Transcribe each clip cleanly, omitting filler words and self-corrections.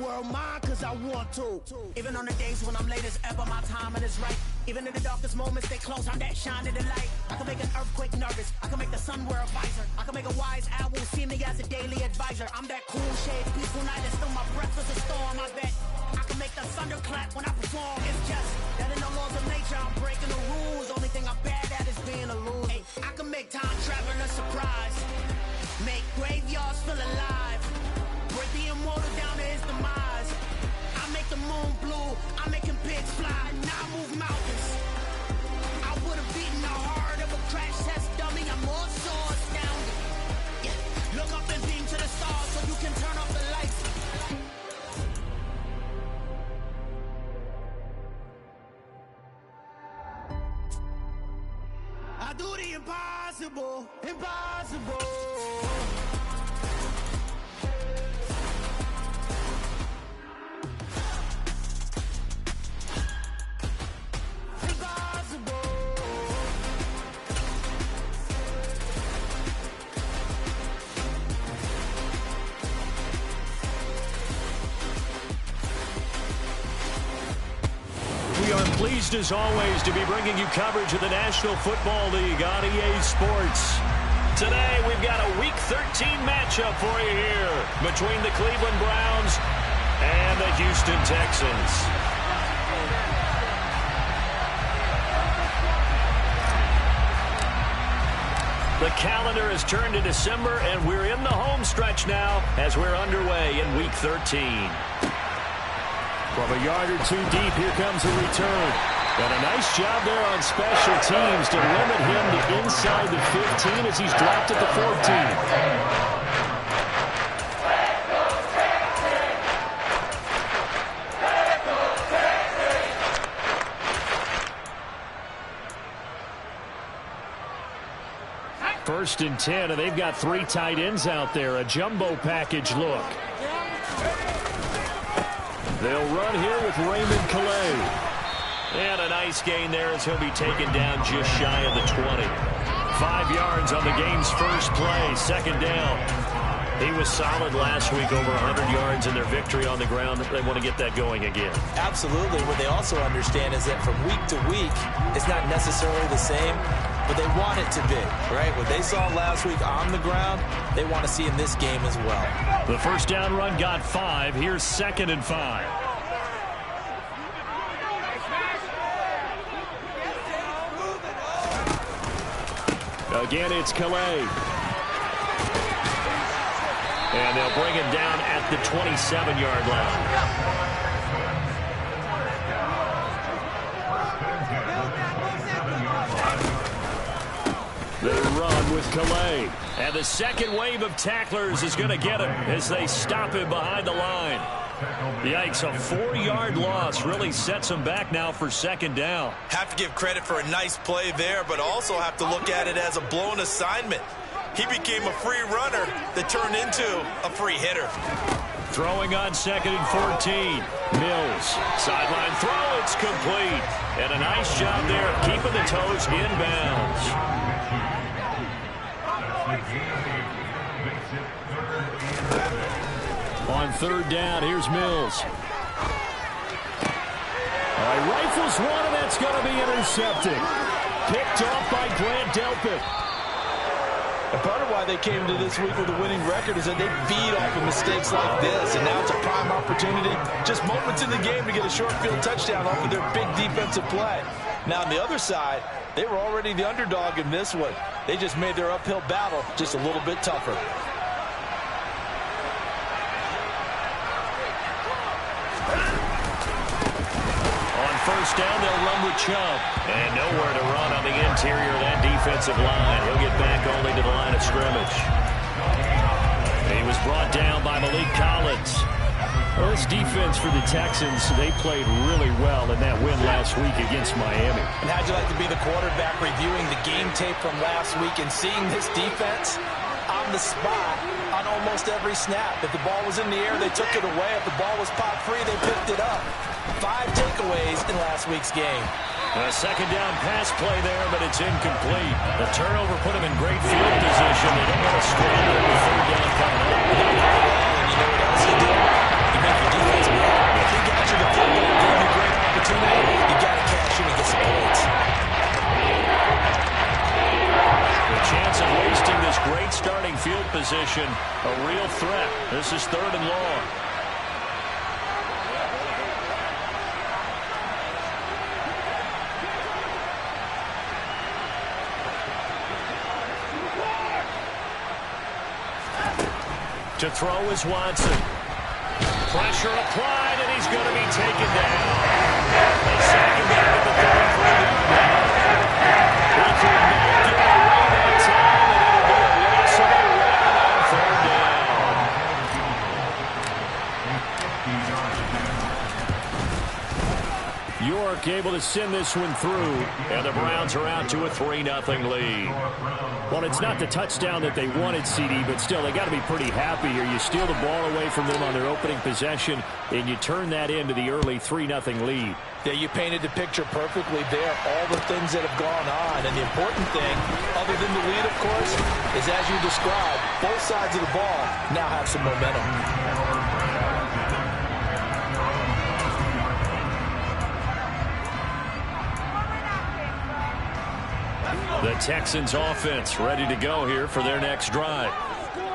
world mine cause I want to. Even on the days when I'm late as ever, my timing is right. Even in the darkest moments, they close, I'm that shining the light. I can make an earthquake nervous, I can make the sun wear a visor. I can make a wise owl see me as a daily advisor. I'm that cool shade, peaceful night, and still my breath is a storm, I bet. I can make the thunder clap when I perform. It's just that in the laws of nature, I'm breaking the rules. Only thing I'm bad at is being a loser. Hey, I can make time traveling a surprise. Make graveyards feel alive. Break the immortal down to his demise. I make the moon blue. I'm making pigs fly. Now I move mountains. I would have beaten the heart of a crash test dummy. I'm more so astounded. Yeah. Look up and beam to the stars so you can turn off the lights. I do the impossible, impossible. Pleased as always to be bringing you coverage of the National Football League on EA Sports. Today we've got a Week 13 matchup for you here between the Cleveland Browns and the Houston Texans. The calendar has turned to December and we're in the home stretch now as we're underway in Week 13. From a yard or two deep, here comes a return. And a nice job there on special teams to limit him to inside the 15 as he's dropped at the 14. First and 10, and they've got 3 tight ends out there. A jumbo package look. They'll run here with Raymond Calais. And a nice gain there as he'll be taken down just shy of the 20. 5 yards on the game's first play, second down. He was solid last week, over 100 yards in their victory on the ground. They want to get that going again. Absolutely. What they also understand is that from week to week, it's not necessarily the same, but they want it to be, right? What they saw last week on the ground, they want to see in this game as well. The first down run got 5. Here's 2nd and 5. Again, it's Calais. And they'll bring him down at the 27-yard line. They run with Calais. And the second wave of tacklers is going to get him as they stop him behind the line. Yikes, a 4-yard loss really sets him back now for second down. Have to give credit for a nice play there, but also have to look at it as a blown assignment. He became a free runner that turned into a free hitter. Throwing on 2nd and 14. Mills. Sideline throw. It's complete. And a nice job there of keeping the toes inbounds. On 3rd down, here's Mills. Rifles one, and that's going to be intercepted. Picked off by Grant Delpit. And part of why they came to this week with a winning record is that they feed off of mistakes like this, and now it's a prime opportunity, just moments in the game to get a short field touchdown off of their big defensive play. Now on the other side, they were already the underdog in this one. They just made their uphill battle just a little bit tougher. First down, they'll run with Chubb. And nowhere to run on the interior of that defensive line. He'll get back only to the line of scrimmage. He was brought down by Malik Collins. Well, this defense for the Texans, they played really well in that win last week against Miami. And how'd you like to be the quarterback reviewing the game tape from last week and seeing this defense on the spot on almost every snap? If the ball was in the air, they took it away. If the ball was popped free, they picked it up. 5 takeaways in last week's game. A second down pass play there, but it's incomplete. The turnover put him in great field position. They don't want to scramble with 3rd down coming up. And you know what else you do? You make your defense is 3rd and long. To throw is Watson. Pressure applied, and he's going to be taken down. They sack him back at the 33-yard line. He could not get away that time, and it'll be a loss of a run on 3rd down. York able to send this one through, and the Browns are out to a 3-0 lead. Well, it's not the touchdown that they wanted, CD, but still, they got to be pretty happy here. You steal the ball away from them on their opening possession, and you turn that into the early 3-0 lead. Yeah, you painted the picture perfectly there, all the things that have gone on. And the important thing, other than the lead, of course, is as you described, both sides of the ball now have some momentum. The Texans offense ready to go here for their next drive.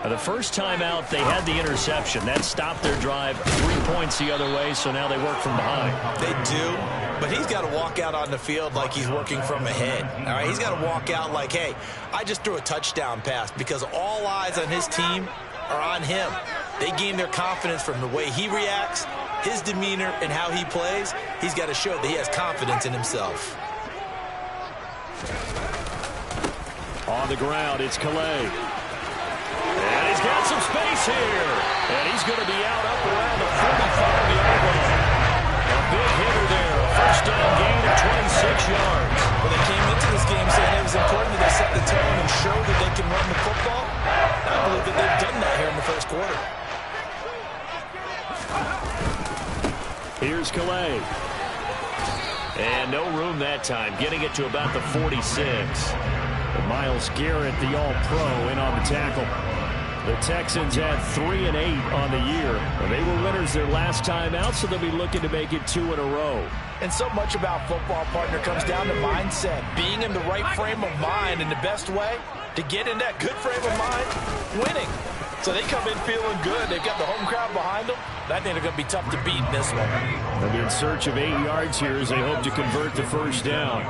The first time out, they had the interception. That stopped their drive 3 points the other way, so now they work from behind. They do, but he's got to walk out on the field like he's working from ahead. All right, he's got to walk out like, hey, I just threw a touchdown pass, because all eyes on his team are on him. They gain their confidence from the way he reacts, his demeanor, and how he plays. He's got to show that he has confidence in himself. On the ground, it's Calais. And he's got some space here. And he's going to be out up around the 45-yard line. A big hitter there. A first down gain of 26 yards. Well, they came into this game saying it was important that they set the tone and show that they can run the football. I believe that they've done that here in the first quarter. Here's Calais. And no room that time, getting it to about the 46. Myles Garrett, the All-Pro, in on the tackle. The Texans had 3-8 on the year. They were winners their last time out, so they'll be looking to make it 2 in a row. And so much about football, partner, comes down to mindset. Being in the right frame of mind, and the best way to get in that good frame of mind, winning. So they come in feeling good. They've got the home crowd behind them. I think they're going to be tough to beat in this one. They'll be in search of 8 yards here as they hope to convert the first down.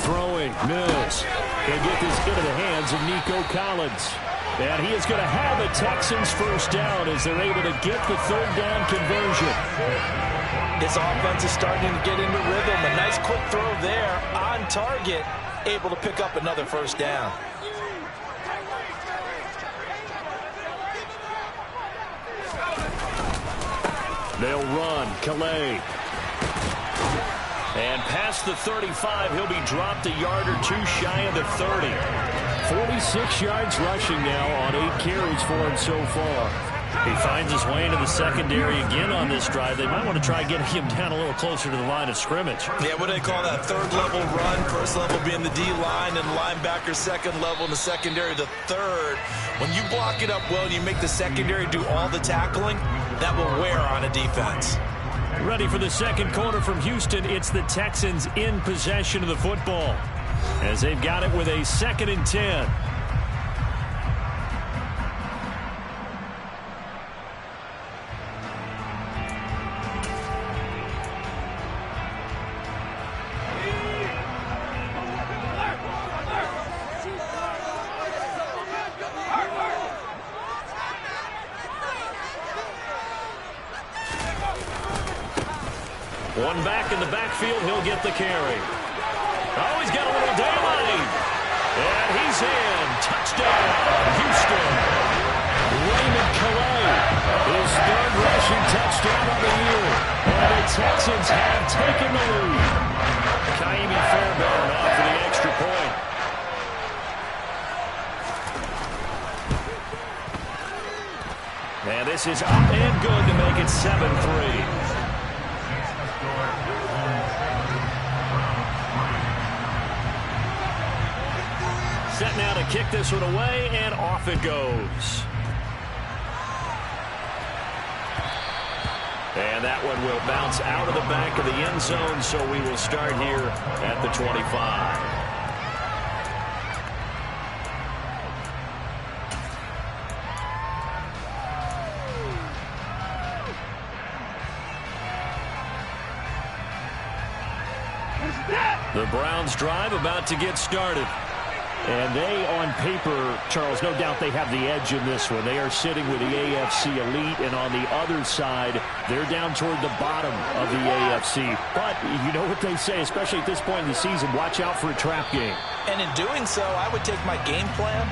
Throwing, Mills. They get this into the hands of Nico Collins. And he is going to have a Texans first down as they're able to get the 3rd down conversion. This offense is starting to get into rhythm. A nice quick throw there on target, able to pick up another first down. They'll run. Calais. And past the 35, he'll be dropped a yard or 2 shy of the 30. 46 yards rushing now on 8 carries for him so far. He finds his way into the secondary again on this drive. They might want to try getting him down a little closer to the line of scrimmage. Yeah, what do they call that? 3rd level run. 1st level being the D-line, and linebacker 2nd level, and the secondary the 3rd. When you block it up well and you make the secondary do all the tackling, that will wear on a defense. Ready for the second quarter from Houston. It's the Texans in possession of the football as they've got it with a 2nd and 10. One back in the backfield, he'll get the carry. Oh, he's got a little daylight. And he's in. Touchdown, Houston. Raymond Calais, his 3rd rushing touchdown of the year. And the Texans have taken the lead. Kaimi Fairbairn out for the extra point. And this is up and good to make it 7-3. Set now to kick this one away, and off it goes. And that one will bounce out of the back of the end zone, so we will start here at the 25. The Browns drive about to get started. And they, on paper, Charles, no doubt they have the edge in this one. They are sitting with the AFC elite, and on the other side, they're down toward the bottom of the AFC. But you know what they say, especially at this point in the season, watch out for a trap game. And in doing so, I would take my game plan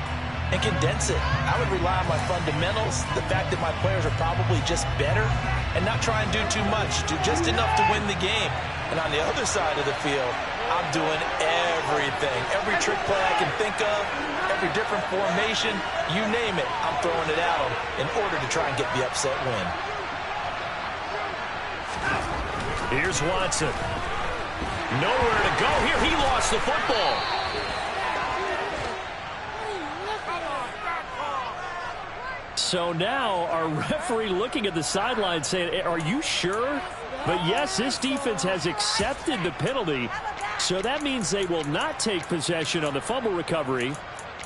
and condense it. I would rely on my fundamentals, the fact that my players are probably just better, and not try and do too much, do just enough to win the game. And on the other side of the field, I'm doing everything. Every trick play I can think of, every different formation, you name it, I'm throwing it at them in order to try and get the upset win. Here's Watson. Nowhere to go here. He lost the football. So now our referee looking at the sideline saying, are you sure? But yes, this defense has accepted the penalty, so that means they will not take possession on the fumble recovery.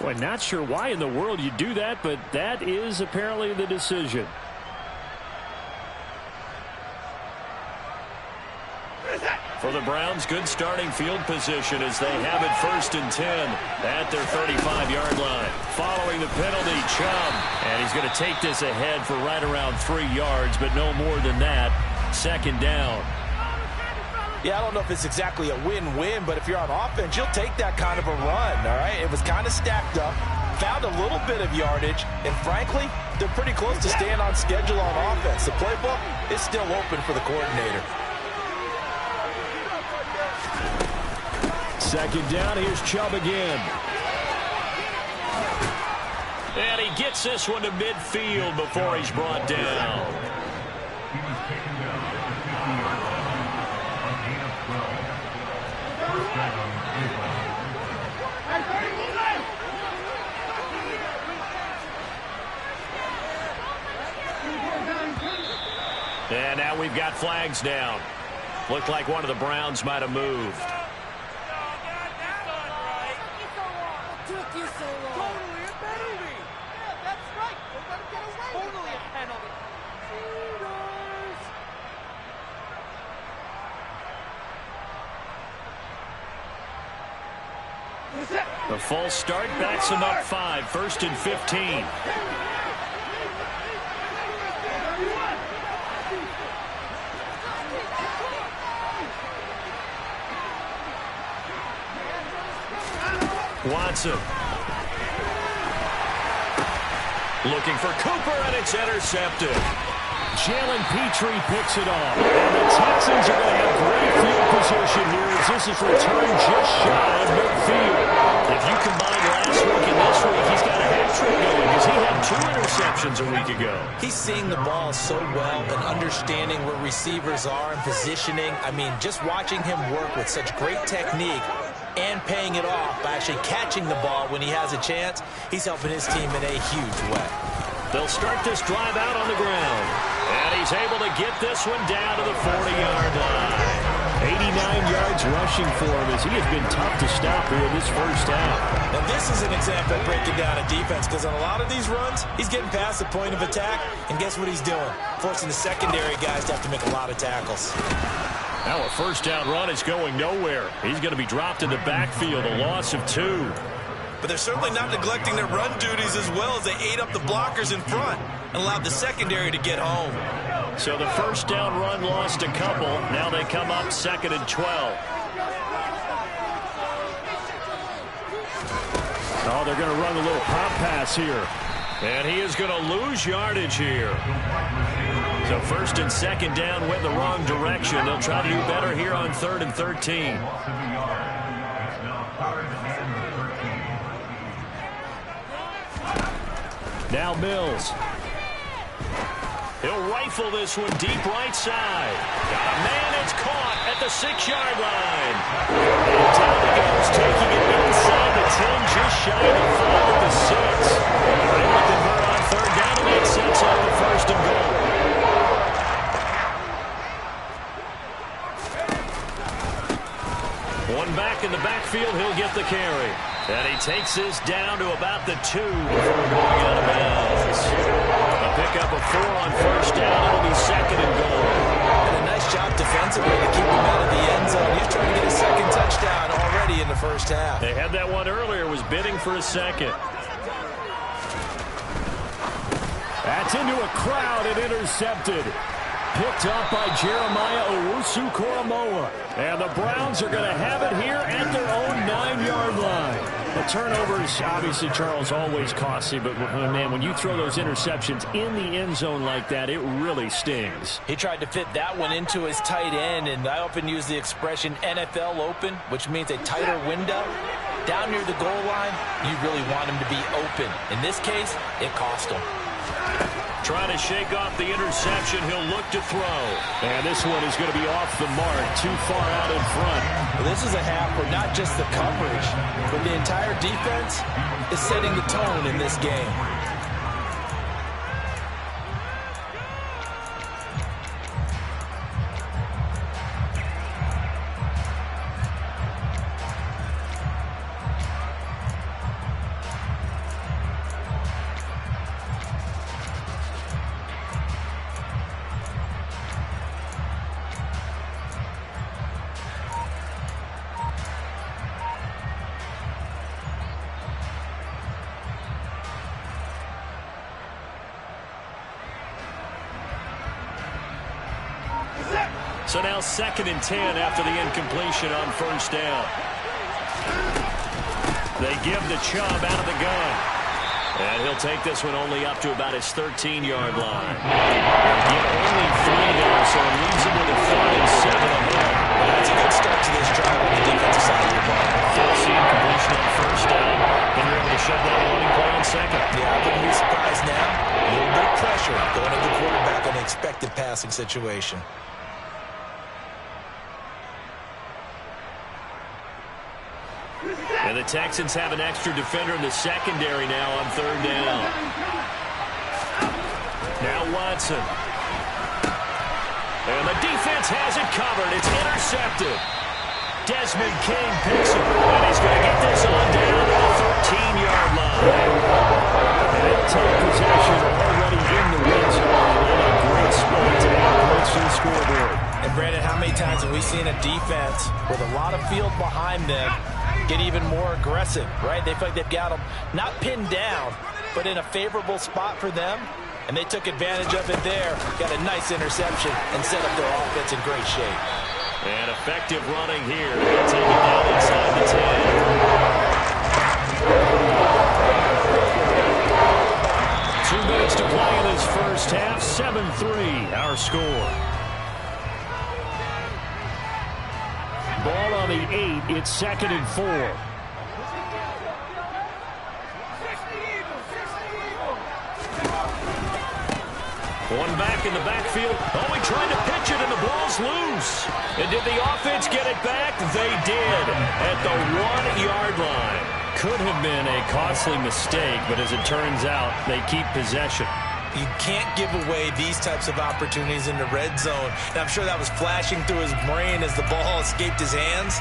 Boy, not sure why in the world you do that, but that is apparently the decision. For the Browns, good starting field position as they have it 1st and 10 at their 35-yard line. Following the penalty, Chubb, and he's going to take this ahead for right around 3 yards, but no more than that. 2nd down. Yeah, I don't know if it's exactly a win-win, but if you're on offense, you'll take that kind of a run, all right? It was kind of stacked up, found a little bit of yardage, and frankly, they're pretty close to staying on schedule on offense. The playbook is still open for the coordinator. 2nd down, here's Chubb again. And he gets this one to midfield before he's brought down. And now we've got flags down. Looked like one of the Browns might have moved. The false start backs him up 5, 1st and 15. Watson. Looking for Cooper, and it's intercepted. Jalen Petrie picks it off. And the Texans are going to have great field position here as this is returned just shy of midfield. If you combine last week and this week, he's got a hat-trick going because he had 2 interceptions a week ago. He's seeing the ball so well and understanding where receivers are and positioning. I mean, just watching him work with such great technique and paying it off by actually catching the ball when he has a chance, he's helping his team in a huge way. They'll start this drive out on the ground. And he's able to get this one down to the 40-yard line. 89 yards rushing for him as he has been tough to stop here in this first half. Now this is an example of breaking down a defense because on a lot of these runs, he's getting past the point of attack, and guess what he's doing? Forcing the secondary guys to have to make a lot of tackles. Now a 1st down run is going nowhere. He's going to be dropped in the backfield, a loss of 2. But they're certainly not neglecting their run duties as well as they ate up the blockers in front and allowed the secondary to get home. So the 1st down run lost a couple. Now they come up 2nd and 12. Oh, they're going to run a little pop pass here. And he is going to lose yardage here. So 1st and 2nd down went the wrong direction. They'll try to do better here on 3rd and 13. Now Mills. He'll rifle this one deep right side. Got a man, it's caught at the 6-yard line. And down he goes, taking it inside the 10, just shy of the 5 at the 6. Able to convert on 3rd down, and it sets up the 1st and goal. he'll get the carry. And he takes this down to about the 2 before going out of bounds. A pickup of 4 on first down. It'll be 2nd and goal. And a nice job defensively to keep him out of the end zone. He's trying to get a second touchdown already in the first half. They had that one earlier, was bidding for a second. That's into a crowd and intercepted. Picked up by Jeremiah Owusu-Koramoah. And the Browns are going to have it here at their own 9-yard line. The turnovers, obviously, Charles, always costly. But, man, when you throw those interceptions in the end zone like that, it really stings. He tried to fit that one into his tight end, and I often use the expression NFL open, which means a tighter window. Down near the goal line, you really want him to be open. In this case, it cost him. Trying to shake off the interception. He'll look to throw. And this one is going to be off the mark, too far out in front. Well, this is a half where not just the coverage, but the entire defense is setting the tone in this game. So now 2nd and 10 after the incompletion on first down. They give the Chubb out of the gun. And he'll take this one only up to about his 13-yard line. He'll get only 3 there, so it leaves him with a 3rd and 7 ahead. Well, that's a good start to this drive on the defensive side of the ball. False incompletion on first down. Then you're able to shut down a running play on 2nd. Yeah, I wouldn't be surprised now. A little bit of pressure going to the quarterback on the expected passing situation. And the Texans have an extra defender in the secondary now on 3rd down. Now Watson. And the defense has it covered. It's intercepted. Desmond King picks it. And he's going to get this on down to the 13-yard line. And take possession already in the red zone. And a great spot to add points to the scoreboard. And Brandon, how many times have we seen a defense with a lot of field behind them get even more aggressive, right? They feel like they've got them not pinned down, but in a favorable spot for them, and they took advantage of it there, got a nice interception, and set up their offense in great shape. And effective running here. They'll take it down inside the 10. 2 minutes to play in this first half. 7-3, our score. Ball on the 8. It's 2nd and 4. One back in the backfield. Oh, he tried to pitch it, and the ball's loose. And did the offense get it back? They did at the 1-yard line. Could have been a costly mistake, but as it turns out, they keep possession. You can't give away these types of opportunities in the red zone. And I'm sure that was flashing through his brain as the ball escaped his hands.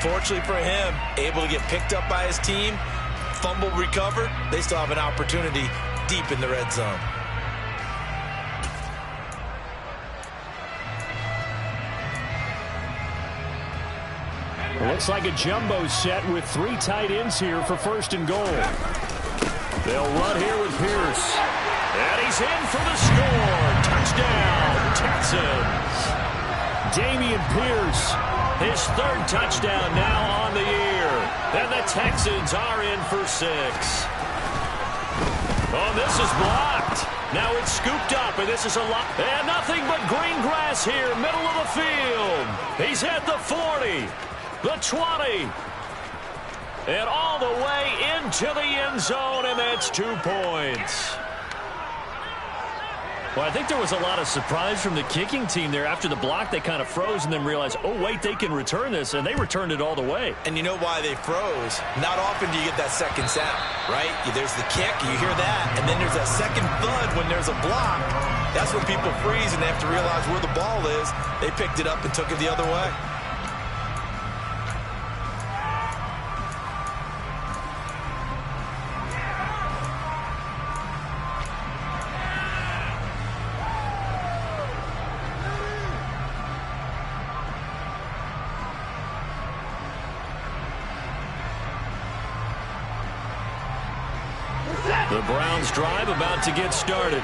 Fortunately for him, able to get picked up by his team, fumble recovered. They still have an opportunity deep in the red zone. Looks like a jumbo set with 3 tight ends here for 1st and goal. They'll run here with Pierce. And he's in for the score. Touchdown, Texans. Dameon Pierce. His 3rd touchdown now on the year. And the Texans are in for 6. Oh, this is blocked. Now it's scooped up, and this is a lot. And nothing but green grass here, middle of the field. He's at the 40, the 20, and all the way into the end zone, and that's 2 points. Well, I think there was a lot of surprise from the kicking team there. After the block, they kind of froze and then realized, oh, wait, they can return this, and they returned it all the way. And you know why they froze? Not often do you get that second sound, right? There's the kick, you hear that, and then there's that second thud when there's a block. That's when people freeze and they have to realize where the ball is. They picked it up and took it the other way. The Browns drive about to get started.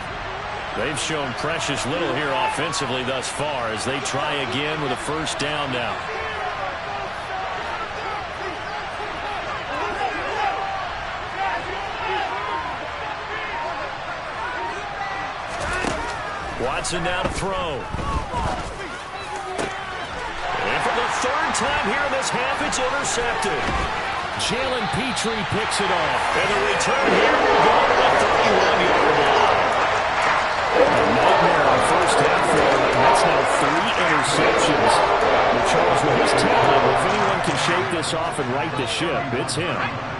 They've shown precious little here offensively thus far as they try again with a first down now. Watson now to throw. And for the third time here in this half, it's intercepted. Jalen Petrie picks it off. And the return here will go to the 31-yard line. A nightmare on first half for him. That's now 3 interceptions. But Charles, with his talent, if anyone can shake this off and right the ship, it's him.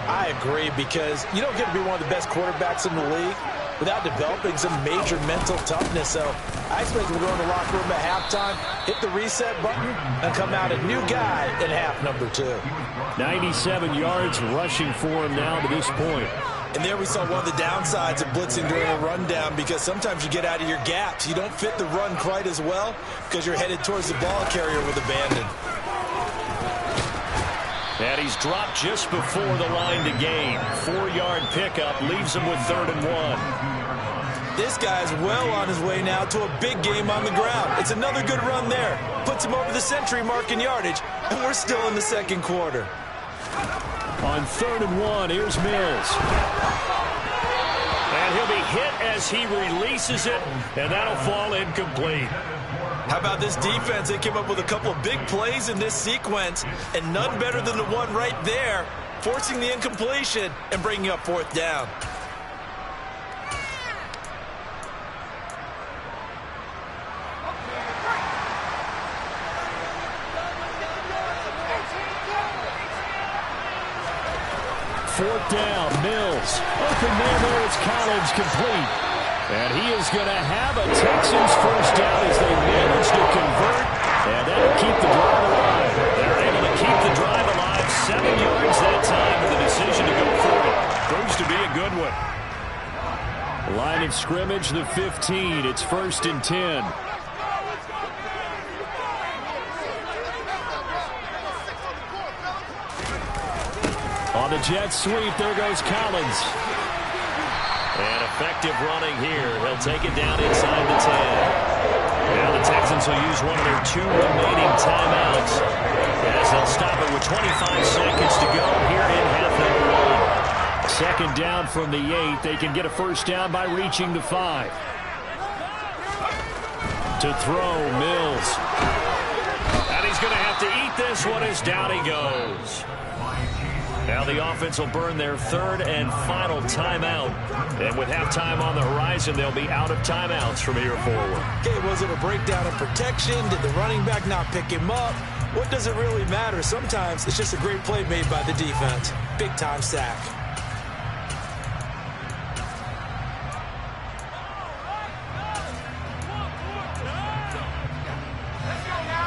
I agree, because you don't get to be one of the best quarterbacks in the league without developing some major mental toughness. So I expect we'll go in the locker room at halftime, hit the reset button, and come out a new guy in half number 2. 97 yards rushing for him now to this point. And there we saw one of the downsides of blitzing during a rundown, because sometimes you get out of your gaps. You don't fit the run quite as well because you're headed towards the ball carrier with abandon. And he's dropped just before the line to gain. 4-yard pickup leaves him with 3rd and 1. This guy's well on his way now to a big game on the ground. It's another good run there. Puts him over the century mark in yardage, and we're still in the second quarter. On 3rd and 1, here's Mills. And he'll be hit as he releases it, and that'll fall incomplete. How about this defense? They came up with a couple of big plays in this sequence, and none better than the one right there, forcing the incompletion and bringing up 4th down. Fourth down, Mills. Open man there, it's Collins, complete. And he is going to have a Texans first down as they manage to convert. And that'll keep the drive alive. They're able to keep the drive alive. 7 yards that time with the decision to go for it. Proves to be a good one. Line of scrimmage, the 15. It's 1st and 10. On the jet sweep, there goes Collins. And effective running here. He'll take it down inside the 10. Now the Texans will use one of their 2 remaining timeouts as they'll stop it with 25 seconds to go here in half number 1. Second down from the 8. They can get a first down by reaching the 5. To throw, Mills. And he's going to have to eat this one as down he goes. Now the offense will burn their 3rd and final timeout. And with halftime on the horizon, they'll be out of timeouts from here forward. Okay, was it a breakdown in protection? Did the running back not pick him up? What does it really matter? Sometimes it's just a great play made by the defense. Big-time sack.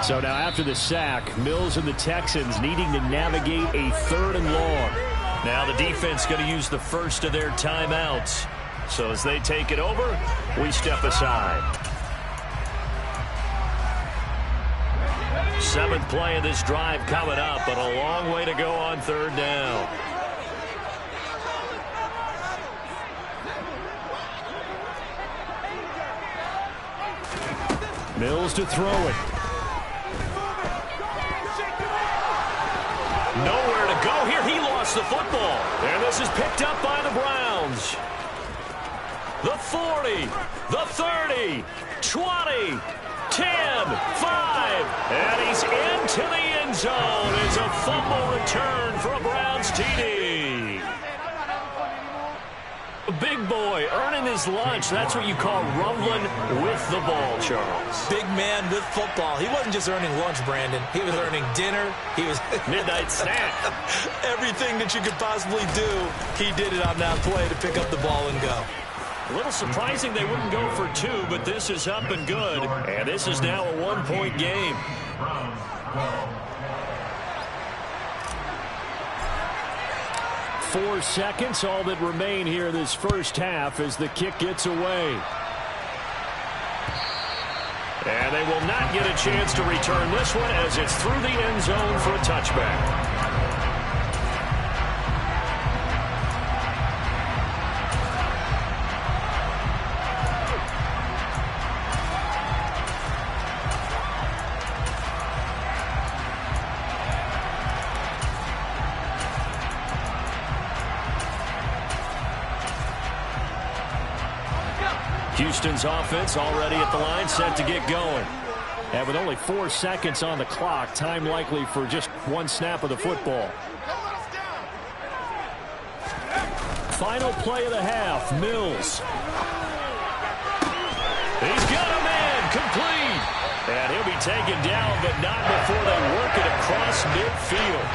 So now after the sack, Mills and the Texans needing to navigate a 3rd and long. Now the defense going to use the first of their timeouts. So as they take it over, we step aside. 7th play of this drive coming up, but a long way to go on 3rd down. Mills to throw it. Nowhere to go here. He lost the football. And this is picked up by the Browns. The 40, the 30, 20, 10, 5. And he's into the end zone. It's a fumble return for a Browns TD. A big boy earning his lunch. That's what you call rumbling with the ball, Charles. Big man with football. He wasn't just earning lunch, Brandon. He was earning dinner. He was midnight snack. Everything that you could possibly do, he did it on that play to pick up the ball and go. A little surprising they wouldn't go for 2, but this is up and good. And this is now a 1-point game. 4 seconds, all that remain here this first half as the kick gets away. And they will not get a chance to return this one as it's through the end zone for a touchback. Houston's offense already at the line, set to get going. And with only 4 seconds on the clock, time likely for just one snap of the football. Final play of the half, Mills. He's got a man, complete. And he'll be taken down, but not before they work it across midfield.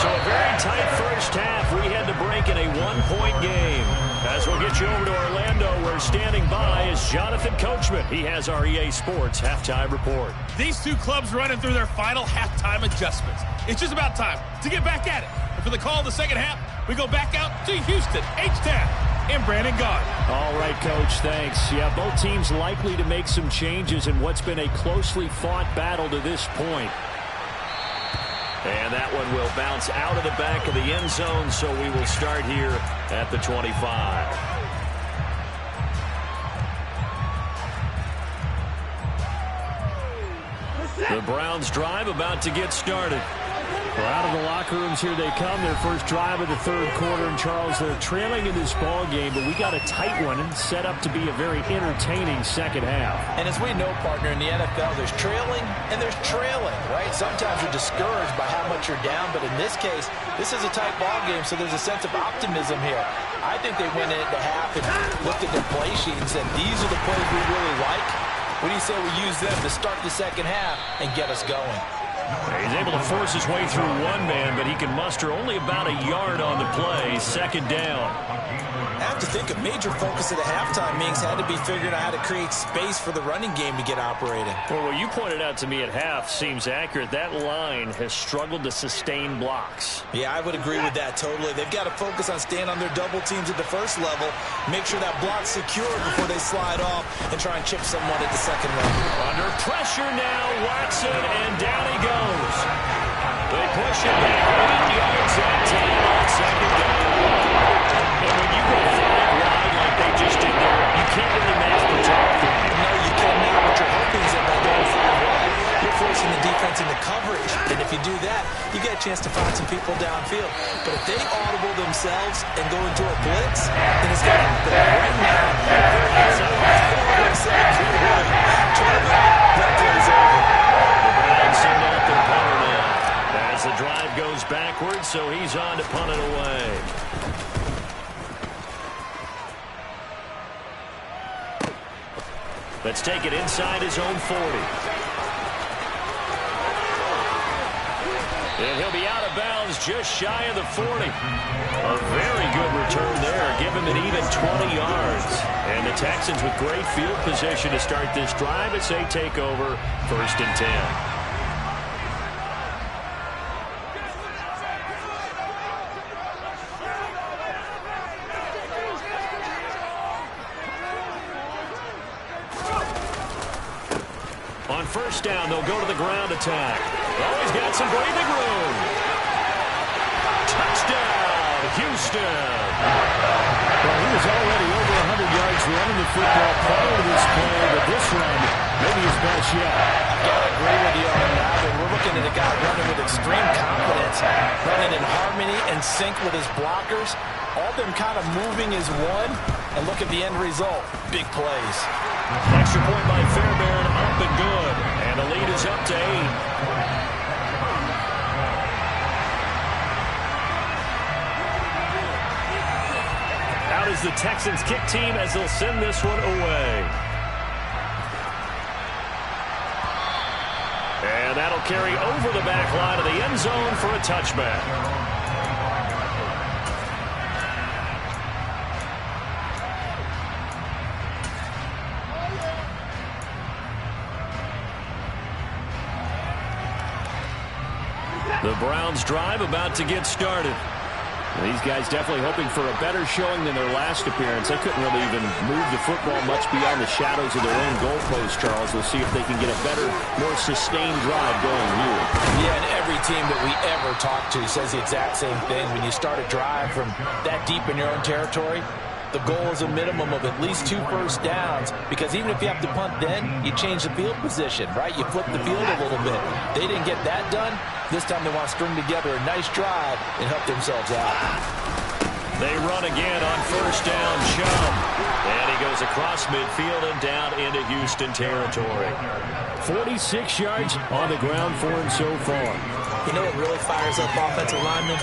So a very tight first half. We had to break in a one-point game. As we'll get you over to Orlando, where standing by is Jonathan Coachman. He has our EA Sports halftime report. These two clubs running through their final halftime adjustments. It's just about time to get back at it. And for the call of the second half, we go back out to Houston, H-Town, and Brandon Gaudin. All right, Coach, thanks. Yeah, both teams likely to make some changes in what's been a closely fought battle to this point. And that one will bounce out of the back of the end zone, so we will start here at the 25. The Browns drive about to get started. Well, out of the locker rooms, here they come. Their first drive of the third quarter. And, Charles, they're trailing in this ball game, but we got a tight one and set up to be a very entertaining second half. And as we know, partner, in the NFL, there's trailing and there's trailing, right? Sometimes you're discouraged by how much you're down, but in this case, this is a tight ball game, so there's a sense of optimism here. I think they went into half and looked at their play sheet and said, these are the plays we really like. What do you say we use them to start the second half and get us going? He's able to force his way through one man, but he can muster only about a yard on the play. Second down. I have to think a major focus of the halftime meetings had to be figuring out how to create space for the running game to get operating. Well, what you pointed out to me at half seems accurate. That line has struggled to sustain blocks. Yeah, I would agree with that totally. They've got to focus on staying on their double teams at the first level, make sure that block's secure before they slide off and try and chip someone at the second level. Under pressure now, Watson, and down he goes. They push it back 8 yards that time on second down. And when you go flat wide like they just did there, you can't really match protect. No, you cannot. What you're hoping is that by going flat wide, you're forcing the defense into coverage. And if you do that, you get a chance to find some people downfield. But if they audible themselves and go into a blitz, then it's going to happen right now. That play's over. Browns send out their punter now. As the drive goes backwards, so he's on to punt it away. Let's take it inside his own 40. And he'll be out of bounds just shy of the 40. A very good return there. Give him an even 20 yards. And the Texans with great field position to start this drive as they take over 1st and 10. On first down, they'll go to the ground attack. Oh, he's got some breathing room. Touchdown, Houston. Well, he was already over 100 yards running the football prior to this play, but this run may be his best yet. I've got to agree with you on that one. We're looking at a guy running with extreme confidence, running in harmony and sync with his blockers. All them kind of moving as one, and look at the end result. Big plays. Extra point by Fairbairn, up and good. And the lead is up to 8. Out is the Texans kick team as they'll send this one away. And that'll carry over the back line of the end zone for a touchback. The Browns drive about to get started. These guys definitely hoping for a better showing than their last appearance. They couldn't really even move the football much beyond the shadows of their own goalpost, Charles. We'll see if they can get a better, more sustained drive going here. Yeah, and every team that we ever talk to says the exact same thing. When you start a drive from that deep in your own territory, the goal is a minimum of at least 2 first downs, because even if you have to punt then, you change the field position, right? You flip the field a little bit. They didn't get that done. This time they want to string together a nice drive and help themselves out. They run again on first down, Chubb. And he goes across midfield and down into Houston territory. 46 yards on the ground for him so far. You know what really fires up offensive linemen?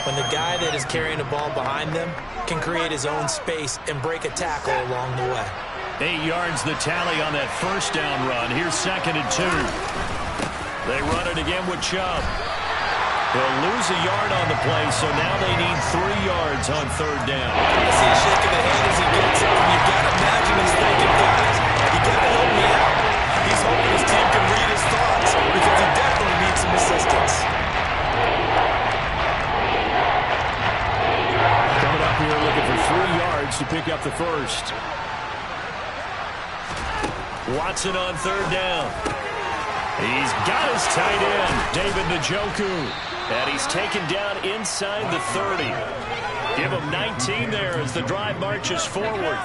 When the guy that is carrying the ball behind them can create his own space and break a tackle along the way. 8 yards the tally on that first down run. Here's 2nd and 2. They run it again with Chubb. He'll lose a yard on the play, so now they need 3 yards on 3rd down. I see a shake of the hand as he gets up, and you've got to imagine he's thinking, guys, you got to help me out. He's hoping his team can read his thoughts because he definitely needs some assistance. Coming up here looking for 3 yards to pick up the first. Watson on 3rd down. He's got his tight end, David Njoku. And he's taken down inside the 30. Give him 19 there as the drive marches forward.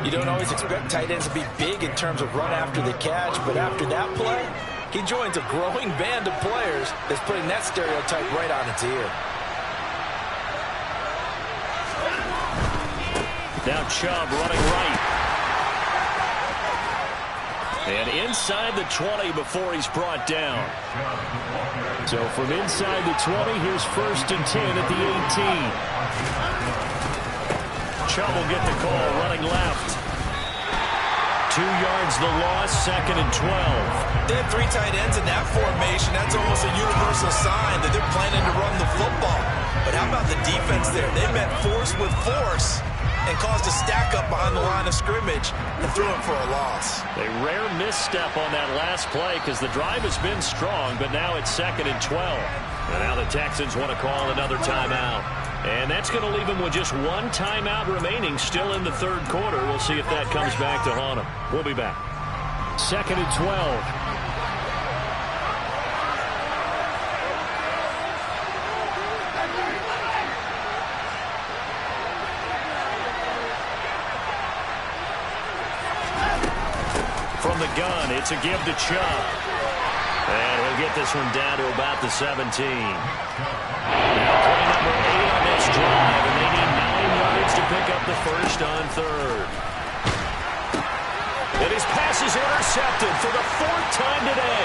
You don't always expect tight ends to be big in terms of run after the catch, but after that play, he joins a growing band of players that's putting that stereotype right on its ear. Now Chubb running right. And inside the 20 before he's brought down. So from inside the 20, here's 1st and 10 at the 18. Chubb will get the call, running left. 2 yards the loss, 2nd and 12. They have 3 tight ends in that formation. That's almost a universal sign that they're planning to run the football. But how about the defense there? They met force with force and caused a stack up behind the line of scrimmage and threw it for a loss. A rare misstep on that last play because the drive has been strong, but now it's 2nd and 12. And now the Texans want to call another timeout. And that's going to leave them with just 1 timeout remaining still in the 3rd quarter. We'll see if that comes back to haunt them. We'll be back. 2nd and 12. From the gun, it's a give to Chubb. And he'll get this one down to about the 17. Now play number 8 on this drive, and they need 9 yards to pick up the first on 3rd. And his pass is intercepted for the 4th time today.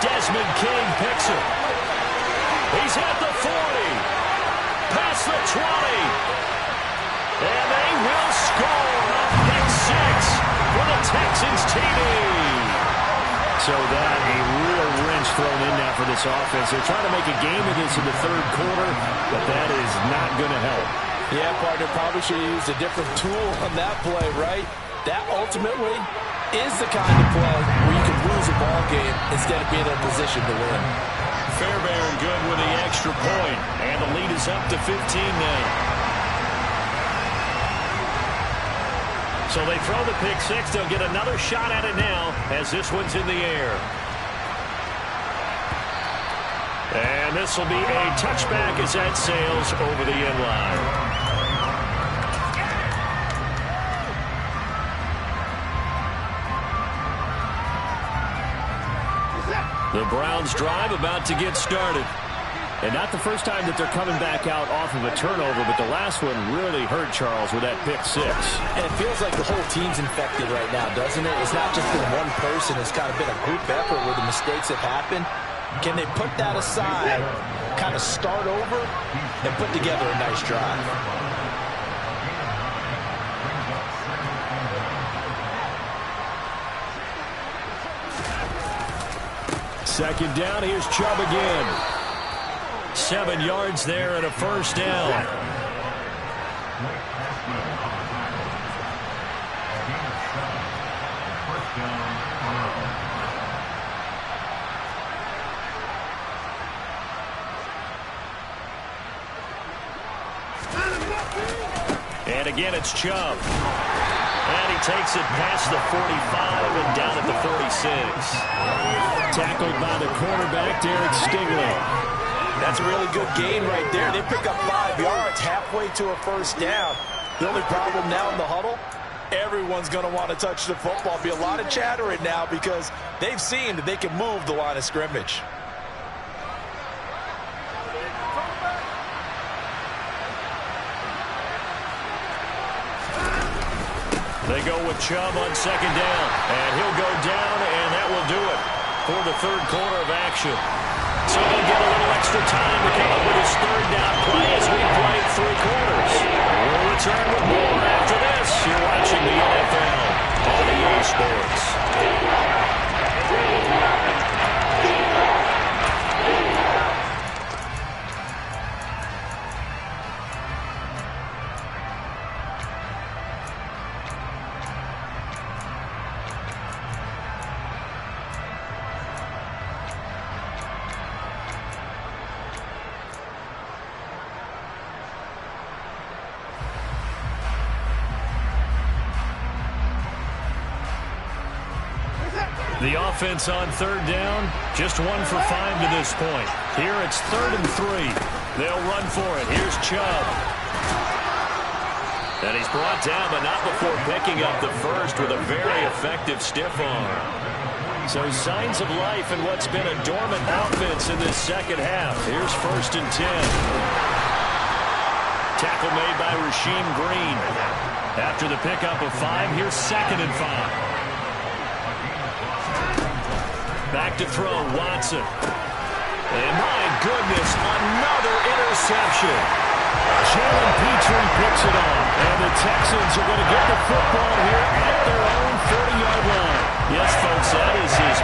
Desmond King picks it. He's at the 40. Past the 20. And they will score a pick 6 for the Texans TD. So that a real wrench thrown in now for this offense. They're trying to make a game of this in the 3rd quarter, but that is not going to help. Yeah, partner, probably should have used a different tool on that play, right? That ultimately is the kind of play where you can lose a ball game instead of being in a position to win. Fairbairn good with the extra point, and the lead is up to 15 now. So they throw the pick 6. They'll get another shot at it now as this one's in the air. And this will be a touchback as that sails over the end line. The Browns drive about to get started. And not the first time that they're coming back out off of a turnover, but the last one really hurt Charles with that pick 6. And it feels like the whole team's infected right now, doesn't it? It's not just been one person. It's kind of been a group effort where the mistakes have happened. Can they put that aside, kind of start over, and put together a nice drive? Second down, here's Chubb again. 7 yards there and a first down. And again, it's Chubb. And he takes it past the 45 and down at the 46. Tackled by the cornerback, Derek Stingley. That's a really good gain right there. They pick up 5 yards halfway to a first down. The only problem now in the huddle, everyone's going to want to touch the football. Be a lot of chattering now because they've seen that they can move the line of scrimmage. They go with Chubb on second down, and he'll go down, and that will do it for the third quarter of action. So they'll get a little extra time to come up with his third down play as we play three quarters. We'll return with more after this. You're watching the NFL on EA Sports. The offense on third down, just 1 for 5 to this point. Here it's 3rd and 3. They'll run for it. Here's Chubb. And he's brought down, but not before picking up the first with a very effective stiff arm. So signs of life in what's been a dormant offense in this second half. Here's 1st and 10. Tackle made by Rasheem Green. After the pickup of 5, here's 2nd and 5. Back to throw, Watson. And my goodness, another interception. Jalen Petrie picks it off. And the Texans are going to get the football here at their own 40-yard line. Yes, folks, that is his